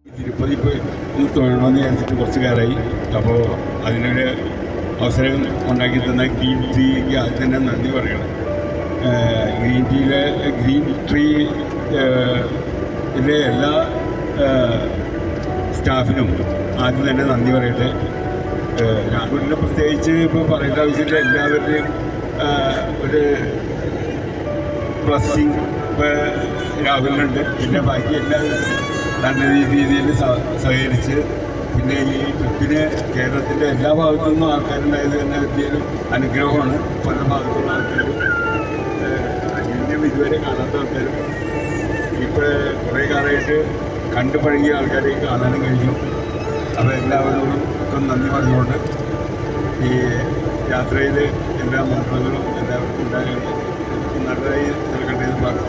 തിരുപ്പതി ഇപ്പോൾ തൊഴണമെന്ന് വിചാരിച്ചിട്ട് കുറച്ച് കാലമായി. അപ്പോൾ അതിനൊരു അവസരം ഉണ്ടാക്കി തന്ന ഗ്രീൻ ട്രീക്ക് ആദ്യം തന്നെ നന്ദി പറയണം. ഗ്രീൻ ട്രീ ഇതിലെ എല്ലാ സ്റ്റാഫിനും ആദ്യം തന്നെ നന്ദി പറയട്ടെ. രാഹുലിനെ പ്രത്യേകിച്ച് ഇപ്പോൾ പറയേണ്ട ആവശ്യമില്ല. എല്ലാവരുടെയും ഒരു ബ്ലസ്സിങ് ഇപ്പോൾ രാഹുലിനുണ്ട്. പിന്നെ ബാക്കി എല്ലാവരും നല്ല രീതിയിൽ സഹകരിച്ച് പിന്നെ ഈ ട്രിപ്പിന് കേരളത്തിൻ്റെ എല്ലാ ഭാഗത്തു നിന്നും ആൾക്കാരുണ്ടായത് തന്നെ വലിയൊരു അനുഗ്രഹമാണ്. പല ഭാഗത്തുള്ള ആൾക്കാരും അന്യം ഇതുവരെ കാണാത്ത ആൾക്കാരും ഇപ്പോൾ കുറേ കാലമായിട്ട് കണ്ടു പഴകിയ ആൾക്കാരെ കാണാനും കഴിഞ്ഞു. അപ്പോൾ എല്ലാവരോടും ഇപ്പം നന്ദി പറഞ്ഞുകൊണ്ട് ഈ യാത്രയിൽ എല്ലാ മന്ത്രങ്ങളും എല്ലാവർക്കും ഉണ്ടാകട്ടെ, നല്ലതായി നടക്കട്ടെ എന്ന് പറഞ്ഞു.